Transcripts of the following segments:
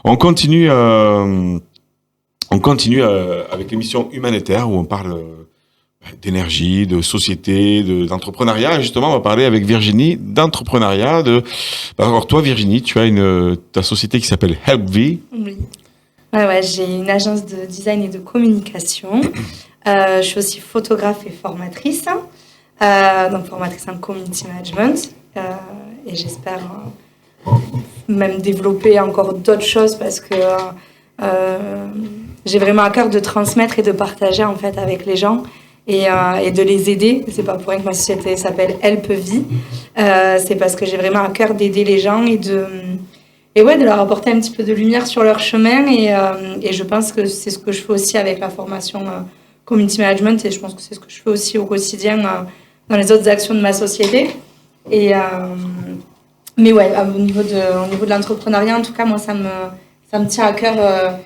On continue, avec l'émission Humanitaire où on parle d'énergie, de société, d'entrepreneuriat. Et justement, on va parler avec Virginie d'entrepreneuriat. Alors toi, Virginie, tu as ta société qui s'appelle HelpV. Oui. Ouais, j'ai une agence de design et de communication. Je suis aussi photographe et formatrice. Donc formatrice en community management. Et j'espère même développer encore d'autres choses parce que j'ai vraiment à cœur de transmettre et de partager en fait avec les gens et de les aider. C'est pas pour rien que ma société s'appelle HelpV. C'est parce que j'ai vraiment à cœur d'aider les gens et de leur apporter un petit peu de lumière sur leur chemin et je pense que c'est ce que je fais aussi avec la formation community management et je pense que c'est ce que je fais aussi au quotidien dans les autres actions de ma société. Mais ouais, au niveau de l'entrepreneuriat, en tout cas, moi, ça me tient à cœur.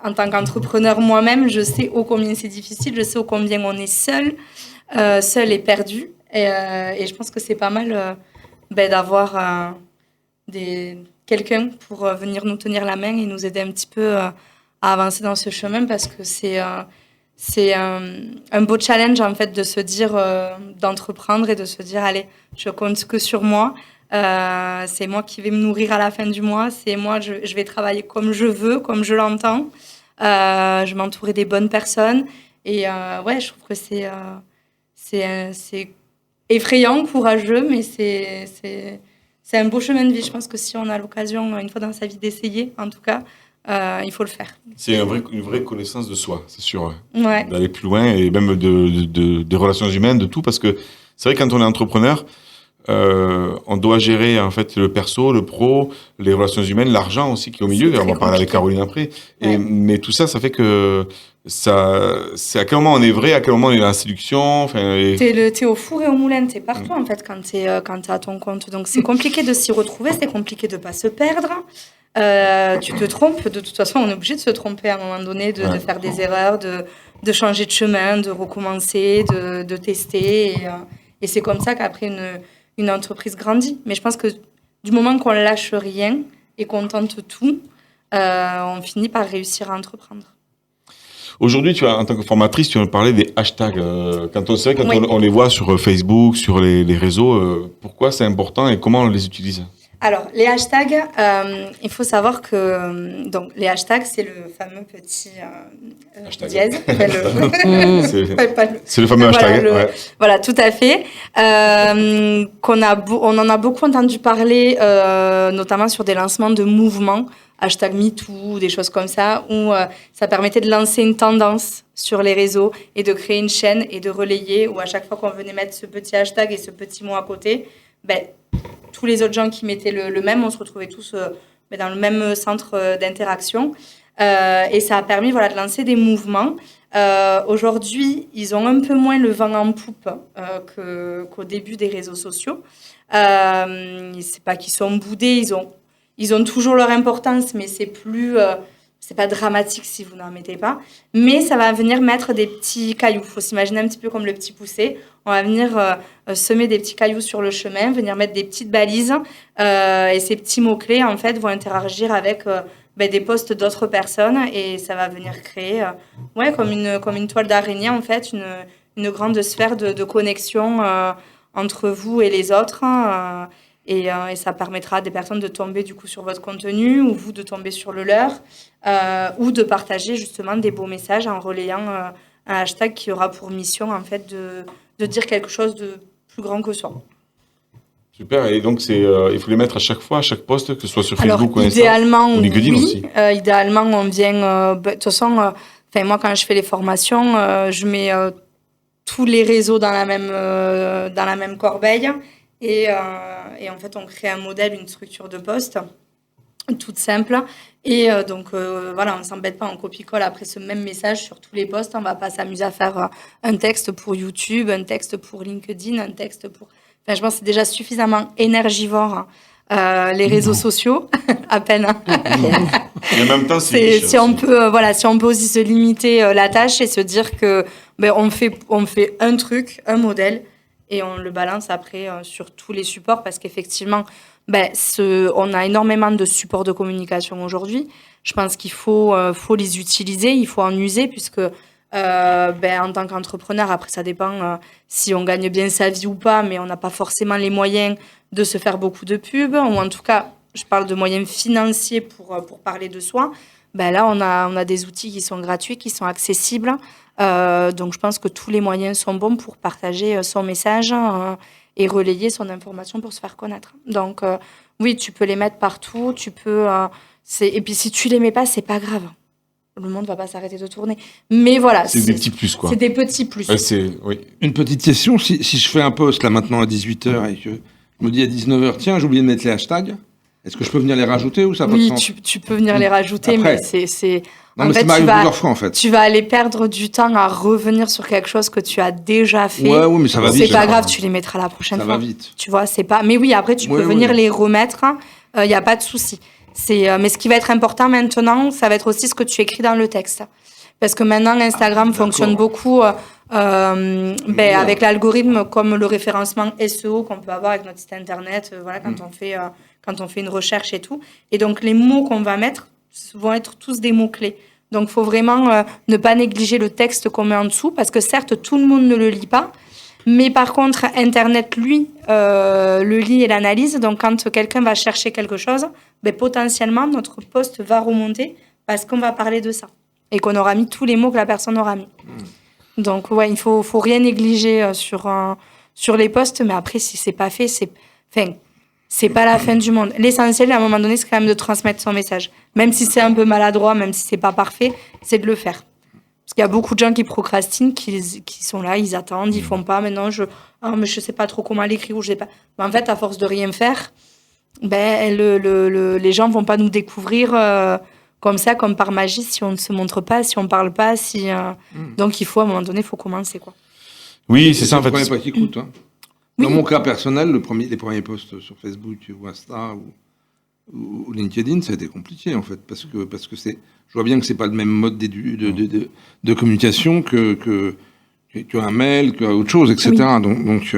En tant qu'entrepreneur moi-même, je sais ô combien c'est difficile, je sais ô combien on est seul et perdu. Et je pense que c'est pas mal d'avoir quelqu'un pour venir nous tenir la main et nous aider un petit peu à avancer dans ce chemin parce que c'est un beau challenge en fait de se dire d'entreprendre et de se dire allez, je compte que sur moi. C'est moi qui vais me nourrir à la fin du mois. C'est moi, je vais travailler comme je veux, comme je l'entends. Je vais m'entourer des bonnes personnes. Et je trouve que c'est effrayant, courageux, mais c'est un beau chemin de vie. Je pense que si on a l'occasion, une fois dans sa vie, d'essayer, en tout cas, il faut le faire. C'est une vraie connaissance de soi, c'est sûr. Ouais. D'aller plus loin et même des relations humaines, de tout. Parce que c'est vrai que quand on est entrepreneur, on doit gérer en fait le perso, le pro, les relations humaines, l'argent aussi qui est au milieu. On va parler avec Caroline après. Ouais. Mais tout ça, ça fait que c'est à quel moment on est vrai, à quel moment on est dans la séduction. T'es au four et au moulin, t'es partout en fait quand t'es à ton compte. Donc c'est compliqué de s'y retrouver, c'est compliqué de pas se perdre. Tu te trompes, de toute façon on est obligé de se tromper à un moment donné, de faire des erreurs, de changer de chemin, de recommencer, de tester. Et c'est comme ça qu'après une entreprise grandit. Mais je pense que du moment qu'on lâche rien et qu'on tente tout, on finit par réussir à entreprendre. Aujourd'hui, en tant que formatrice, tu vas parler des hashtags. Quand on les voit sur Facebook, sur les réseaux, pourquoi c'est important et comment on les utilise ? Alors, les hashtags, il faut savoir que donc, les hashtags, c'est le fameux petit dièse. C'est le fameux hashtag. Voilà, tout à fait. On en a beaucoup entendu parler, notamment sur des lancements de mouvements, hashtag MeToo, des choses comme ça, où ça permettait de lancer une tendance sur les réseaux et de créer une chaîne et de relayer, où à chaque fois qu'on venait mettre ce petit hashtag et ce petit mot à côté, tous les autres gens qui mettaient le même, on se retrouvait tous dans le même centre d'interaction. Et ça a permis de lancer des mouvements. Aujourd'hui, ils ont un peu moins le vent en poupe qu'au début des réseaux sociaux. C'est pas qu'ils sont boudés, ils ont toujours leur importance, mais c'est pas dramatique si vous n'en mettez pas. Mais ça va venir mettre des petits cailloux. Il faut s'imaginer un petit peu comme le petit poussé. On va venir semer des petits cailloux sur le chemin, venir mettre des petites balises. Et ces petits mots-clés, en fait, vont interagir avec des posts d'autres personnes. Et ça va venir créer comme une toile d'araignée, en fait, une grande sphère de connexion entre vous et les autres. Et ça permettra à des personnes de tomber du coup sur votre contenu ou vous de tomber sur le leur ou de partager justement des beaux messages en relayant un hashtag qui aura pour mission en fait de dire quelque chose de plus grand que soi. Super, et donc il faut les mettre à chaque fois, à chaque post, que ce soit sur Facebook ou Instagram ou LinkedIn aussi. Idéalement, on vient... de toute façon, moi quand je fais les formations, je mets tous les réseaux dans la même corbeille. Et en fait, on crée un modèle, une structure de poste toute simple. Et on ne s'embête pas, on copie-colle après ce même message sur tous les posts. On ne va pas s'amuser à faire un texte pour YouTube, un texte pour LinkedIn, un texte pour... Enfin, je pense que c'est déjà suffisamment énergivore, les réseaux sociaux, à peine. Et en même temps, si on peut aussi se limiter la tâche et se dire que on fait un truc, un modèle, et on le balance après sur tous les supports parce qu'effectivement, on a énormément de supports de communication aujourd'hui. Je pense qu'il faut les utiliser, il faut en user puisque en tant qu'entrepreneur, après ça dépend si on gagne bien sa vie ou pas, mais on n'a pas forcément les moyens de se faire beaucoup de pubs, ou en tout cas, je parle de moyens financiers pour parler de soi. Là, on a des outils qui sont gratuits, qui sont accessibles. Donc, je pense que tous les moyens sont bons pour partager son message et relayer son information pour se faire connaître. Donc, oui, tu peux les mettre partout. Et puis, si tu les mets pas, c'est pas grave. Le monde va pas s'arrêter de tourner. Mais voilà. C'est des petits plus, quoi. C'est des petits plus. Oui. Une petite question. Si je fais un post là maintenant à 18h et que je me dis à 19h, tiens, j'ai oublié de mettre les hashtags, est-ce que je peux venir les rajouter ou ça n'a pas de sens ? Oui, tu peux venir les rajouter, après. Mais c'est... Non, mais ça m'arrive plusieurs fois, en fait. Tu vas aller perdre du temps à revenir sur quelque chose que tu as déjà fait. Ouais, mais ça va vite. C'est pas grave, tu les mettras la prochaine fois. Ça va vite. Tu vois, c'est pas... Mais oui, après, tu peux venir les remettre. Il n'y a pas de souci. Mais ce qui va être important maintenant, ça va être aussi ce que tu écris dans le texte. Parce que maintenant, Instagram fonctionne beaucoup avec l'algorithme, comme le référencement SEO qu'on peut avoir avec notre site internet, quand on fait une recherche et tout. Et donc, les mots qu'on va mettre vont être tous des mots-clés. Donc, il faut vraiment ne pas négliger le texte qu'on met en dessous, parce que certes, tout le monde ne le lit pas. Mais par contre, Internet, lui, le lit et l'analyse. Donc, quand quelqu'un va chercher quelque chose, potentiellement, notre post va remonter parce qu'on va parler de ça. Et qu'on aura mis tous les mots que la personne aura mis. Donc, ouais, il faut rien négliger sur les posts. Mais après, si c'est pas fait, c'est pas la fin du monde. L'essentiel, à un moment donné, c'est quand même de transmettre son message. Même si c'est un peu maladroit, même si c'est pas parfait, c'est de le faire. Parce qu'il y a beaucoup de gens qui procrastinent, qui sont là, ils attendent, ils font pas. Maintenant, mais je sais pas trop comment l'écrire ou je sais pas. Mais en fait, à force de rien faire, les gens vont pas nous découvrir comme ça, comme par magie, si on ne se montre pas, si on parle pas, donc il faut, à un moment donné, il faut commencer, quoi. Oui, c'est ça, en fait. C'est pas qui coûte, hein. Oui. Dans mon cas personnel, les premiers posts sur Facebook ou Insta ou LinkedIn, ça a été compliqué, en fait, parce que je vois bien que c'est pas le même mode de communication qu'un mail, qu'autre chose, etc. Oui. Donc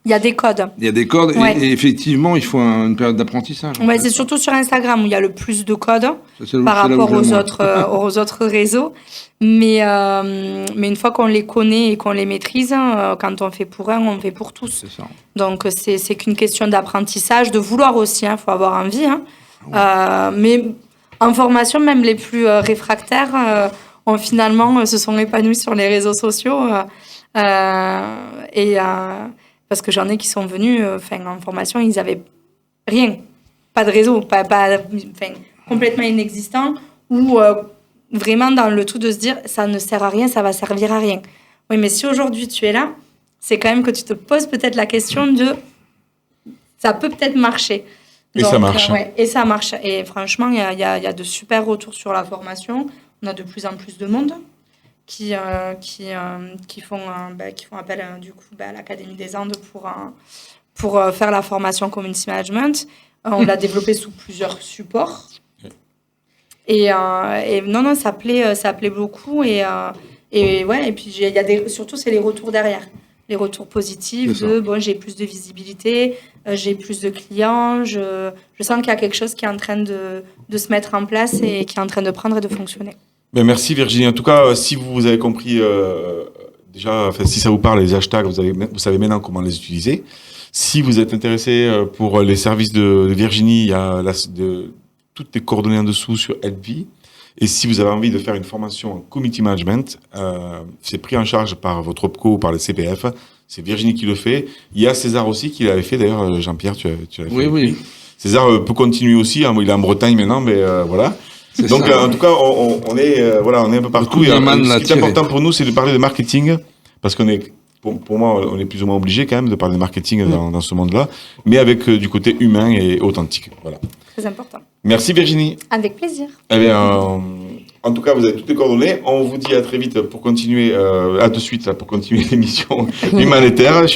il y a des codes. Il y a des codes, ouais. et effectivement, il faut une période d'apprentissage. Ouais, c'est surtout sur Instagram où il y a le plus de codes par rapport aux autres réseaux. Mais une fois qu'on les connaît et qu'on les maîtrise, quand on fait pour un, on fait pour tous. C'est ça. Donc, c'est qu'une question d'apprentissage, de vouloir aussi, faut avoir envie. Mais en formation, même les plus réfractaires se sont épanouis sur les réseaux sociaux. Parce que j'en ai qui sont venus en formation, ils n'avaient rien. Pas de réseau, complètement inexistant. Ou vraiment dans le tout de se dire, ça ne sert à rien, ça va servir à rien. Oui, mais si aujourd'hui tu es là, c'est quand même que tu te poses peut-être la question de, ça peut peut-être marcher. Et ça marche. Et ça marche. Et franchement, il y a de super retours sur la formation. On a de plus en plus de monde qui font appel à l'Académie des Andes pour faire la formation Community Management. On l'a développé sous plusieurs supports. Et non, ça plaît beaucoup. Et puis surtout, c'est les retours derrière. Les retours positifs j'ai plus de visibilité, j'ai plus de clients, je sens qu'il y a quelque chose qui est en train de se mettre en place et qui est en train de prendre et de fonctionner. Merci Virginie. En tout cas, si vous avez compris, si ça vous parle, les hashtags, vous savez maintenant comment les utiliser. Si vous êtes intéressé pour les services de Virginie, il y a toutes les coordonnées en dessous sur Helpvie. Et si vous avez envie de faire une formation en community management, c'est pris en charge par votre OPCO ou par le CPF. C'est Virginie qui le fait. Il y a César aussi qui l'avait fait. D'ailleurs, Jean-Pierre, tu l'avais fait. Oui. César peut continuer aussi. Il est en Bretagne maintenant, mais voilà. Donc, en tout cas, on est un peu partout. Ce qui est important pour nous, c'est de parler de marketing, parce pour moi, on est plus ou moins obligé quand même de parler de marketing dans ce monde-là, mais avec du côté humain et authentique. Voilà. Très important. Merci Virginie. Avec plaisir. Eh bien, en tout cas, vous avez toutes les coordonnées. On vous dit à très vite pour continuer, à de suite pour continuer l'émission Humanitaire.